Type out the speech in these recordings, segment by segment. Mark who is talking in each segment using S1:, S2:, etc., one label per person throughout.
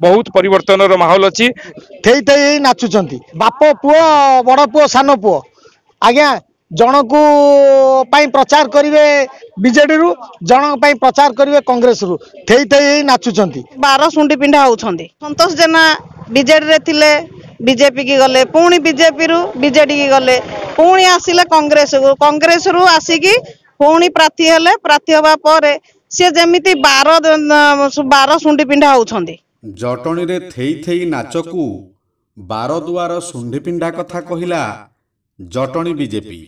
S1: बहुत परिवर्तन माहौल अच्छी
S2: थेई थेई नाचुंट बाप पुओ बड़ पुओ सान पुओ आज्ञा जनकू प्रचार करेंगे बीजेडी रु जनक प्रचार करेंगे कांग्रेस रु थेई थेई नाचुंट
S3: 12 सुंडी पिंडा होउछंदी संतोष जेना बीजेडी रे थिले बीजेपी की गले पुणी बीजेपी रु बीजेडी की गले पुणी आसिले कांग्रेस रु आसिकी पुणी प्रार्थी हेले प्रार्थी होबा परे से जेमिति 12 सुंडी पिंडा होउछंदी
S4: जटणी रे थेई थेई नाचकू 12 दुआर सुंडी पिंडा कथा कहिला जटणी बीजेपी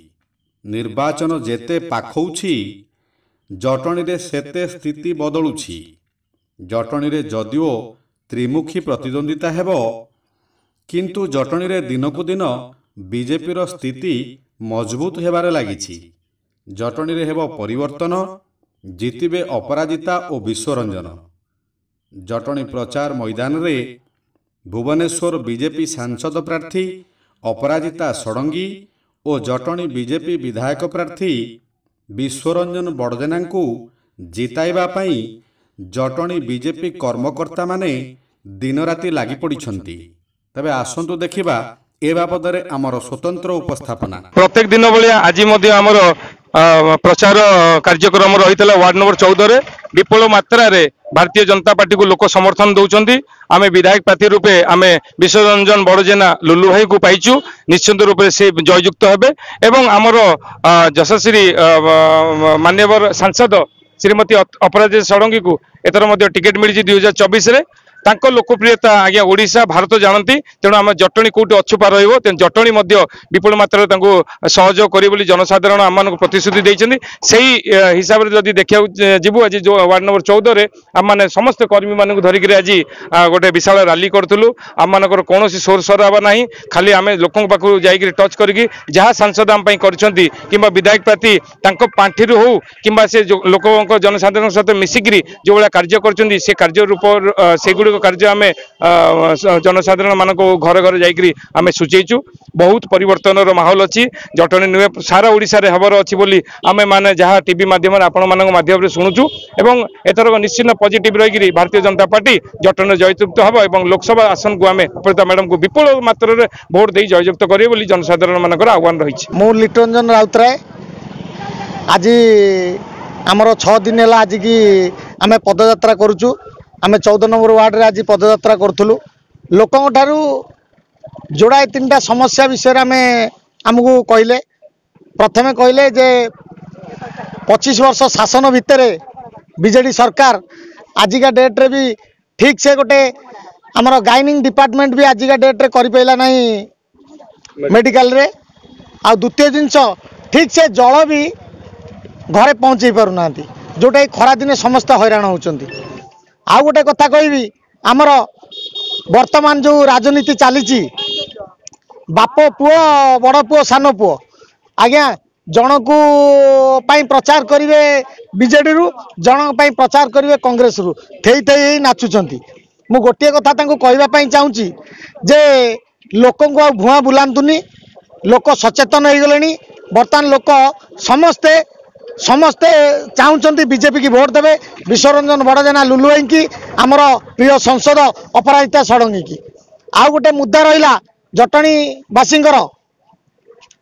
S4: निर्वाचन जेते पाखौछि जटणी रे सेते स्थिति बदलुछि जटणी रे जदिओ त्रिमुखी प्रतिद्वंदिता हेबो किंतु जटणी रे दिनकु दिन बीजेपी रो स्थिति मजबूत हेबारे लागिछि जटणी रे हेबो परिवर्तन जितिबे अपराजिता और विश्वरंजन जटणी प्रचार मैदान रे भुवनेश्वर बीजेपी सांसद प्रार्थी अपराजिता षडंगी और जटणी बीजेपी विधायक प्रार्थी विश्वरंजन बड़देना को जिताइबा पई जटणी बीजेपी कर्मकर्ता माने दिन राति लागि पड़िछंती तबे आसंतु देखिबा ए बाबदरे आमर स्वतंत्र उपस्थापना
S1: प्रत्येक दिन भाया आज आमर प्रचार कार्यक्रम रही वार्ड नंबर 14 रे विपुल मात्रा रे भारतीय जनता पार्टी को लोक समर्थन दौरान आम विधायक प्रार्थी रूपे आम विश्वरंजन बड़जेना लुलु भाई को पाइचु निश्चित रूपे से जययुक्त हेबे एवं आमर यशस्वी मान्यवर सांसद श्रीमती अपराजिता षडंगी को एथर टिकेट मिली 2024 रे तांको लोकप्रियता आज्ञा ओडिशा भारत जानती तेणु आम जटणी कौटी अछुपा रहिबो तेणु जटणी विपुल मात्रा सहयोग करे बोली जनसाधारण आम प्रतिश्रुति देइछन्ती सेही हिसाब से जदि देखा जीवु आज जो वार्ड नंबर 14 रे आम माने समस्त कर्मी मानक धरिक आज गोटे विशाल रैली करथुलु आम मानकर कोनोसी सोर सराबा नाही खाली आम लोकन पाखु जाइकि टच करिकि जहाँ सांसद आम पई करछन्ती किंबा विधायक प्रार्थी तांको पांठिरु हो किंबा से लोक जनसाधारण सहित मिसिकरी जो भाया कार्य करछन्ती से कार्य रूप सेगुडी कार्य आम जनसाधारण मान घर घर जाकरी आम सूचीचु बहुत परिवर्तन माहौल अच्छी जटणी नुहे सारा ओडिशा रे हबर अच्छी बोली आम मैंने जहाँ टीवी माध्यम आपण मान माध्यम शुणुचु एवं एथर निश्चित पॉजिटिव रही भारतीय जनता पार्टी जटणी जययुक्त हम और लोकसभा आसन को आम अपराजिता मैडम को विपुल मात्रा रे भोट दे जययुक्त करेंगे बोली जनसाधारण मान आह्वान रही
S2: मु लिटरंजन राउतराय आज आमर 6 दिन है आज की आम पदयात्रा करुचु आम 14 नंबर वार्ड रे आज पदयात्रा करूँ लोकों ठारू जोड़ाए 3टा समस्या विषय आमको कहले प्रथमे कहले जे 25 वर्ष शासन भितर बीजेडी सरकार आजिका डेट रे भी ठीक से गोटे आमर गाइनिंग डिपार्टमेंट भी आजिका डेट रे करि पैला नहीं मेडिकल रे आ द्वितीय जिनस ठीक से जल भी घरे पहुँचे पारना जोटा खरा दिन समस्त हैरान होचंती आउ गोटे कथा कहबी आमर वर्तमान जो राजनीति चली बाप पुओ बड़ पुओ सान पुओ आज्ञा जनकू प्रचार करेंगे बीजेडी रु जनक प्रचार करेंगे कांग्रेस रु थेई थेई नाचुंट मु गोटे कथा कहवाई चाहूँगी जे लोक भुआ बुलांतुनी लोक सचेतन हो गले बर्तमान लोक समस्ते समस्ते चाहते बीजेपी की भोट देवे विश्वरंजन बड़जेना लुलु भाई की आमर प्रिय संसद अपराजिता षडंगी की आउ गोटे मुद्दा रहा जटणीवासींकर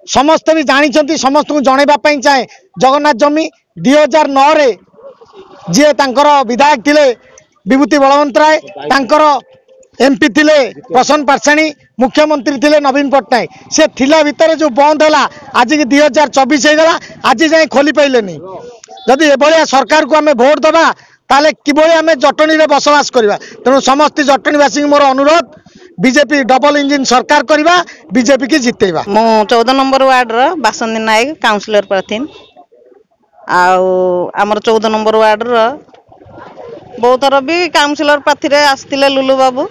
S2: समस्ते भी जानते समस्त को जनवाई चाहे जगन्नाथ जमी 2009 रे जी तांकर विधायक थिले विभूति बलवंत राय तांकर एमपी थिले प्रसन्न पारसाणी मुख्यमंत्री थिले नवीन पट्टनायक से थिला भितर जो बंद है आज की 2024 हो गला आज जाए खोली पाइलेनी जदि एभलिया सरकार को आम भोट दबा ताले किभली आम जटणी रे बसवास करवा तेणु समस्त जटणीवासी मोर अनुरोध बीजेपी डबल इंजिन सरकार करवा बीजेपी की जितेवा
S3: मो 14 नंबर वार्ड रो बासंती नायक काउंसिलर प्रार्थी आमर 14 नंबर वार्ड रो बहुत थर भी काउंसिलर प्रार्थी रे आसतिले लुलु बाबू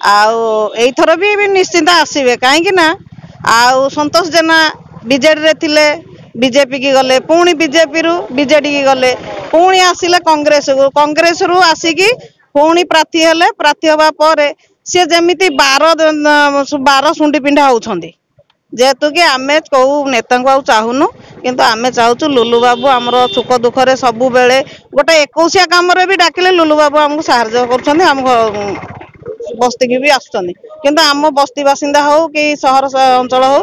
S3: आईथर भी निश्चिंत आसवे कहीं संतोष जेना बीजेडी रे थिले बीजेपी की गले पुणी बीजेपी रु बीजेडी की गले पुणी आसिले कांग्रेस रु आसिकी पुणी प्रार्थी हेले प्रार्थी होबा परे से जेमिति 12 सुंडी पिंडा होउछंदी जेहेतु कि आमे कौ नेता को चाहूनु किंतु आमे चाहूँ लुलु बाबू आमर सुख दुखरे सबु बेले गोटे 21 काम भी डाकिले लुलु बाबू आमको साहाय्य कर ବସ୍ତିକି ବି ଆସୁଛନ୍ତି। କିନ୍ତୁ ଆମ ବସ୍ତି ବାସିନ୍ଦା ହଉ କି ସହର ଅଞ୍ଚଳ ହଉ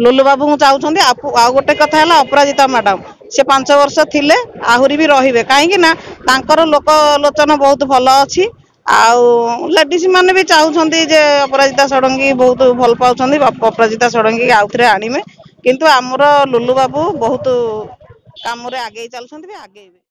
S3: ଲୁଲୁ ବାବୁଙ୍କୁ ଚାହୁଁଛନ୍ତି। ଆଉ ଗୋଟେ କଥା ହେଲା ଅପରାଜିତା ମ୍ୟାଡାମ, ସେ 5 ବର୍ଷ ଥିଲେ ଆହୁରି ବି ରହିବେ, କାହିଁକି ନା ତାଙ୍କର ଲୋକଲୋଚନ ବହୁତ ଭଲ ଅଛି। ଆଉ ଲେଡିଜ ମାନେ ବି ଚାହୁଁଛନ୍ତି ଯେ ଅପରାଜିତା ଷଡଙ୍ଗୀ ବହୁତ ଭଲ ପାଉଛନ୍ତି, ଅପରାଜିତା ଷଡଙ୍ଗୀ ଆଉଥରେ ଆଣିବେ। କିନ୍ତୁ ଆମର ଲୁଲୁ ବାବୁ ବହୁତ କାମରେ ଆଗେଇ ଚାଲୁଛନ୍ତି ବି ଆଗେଇବେ।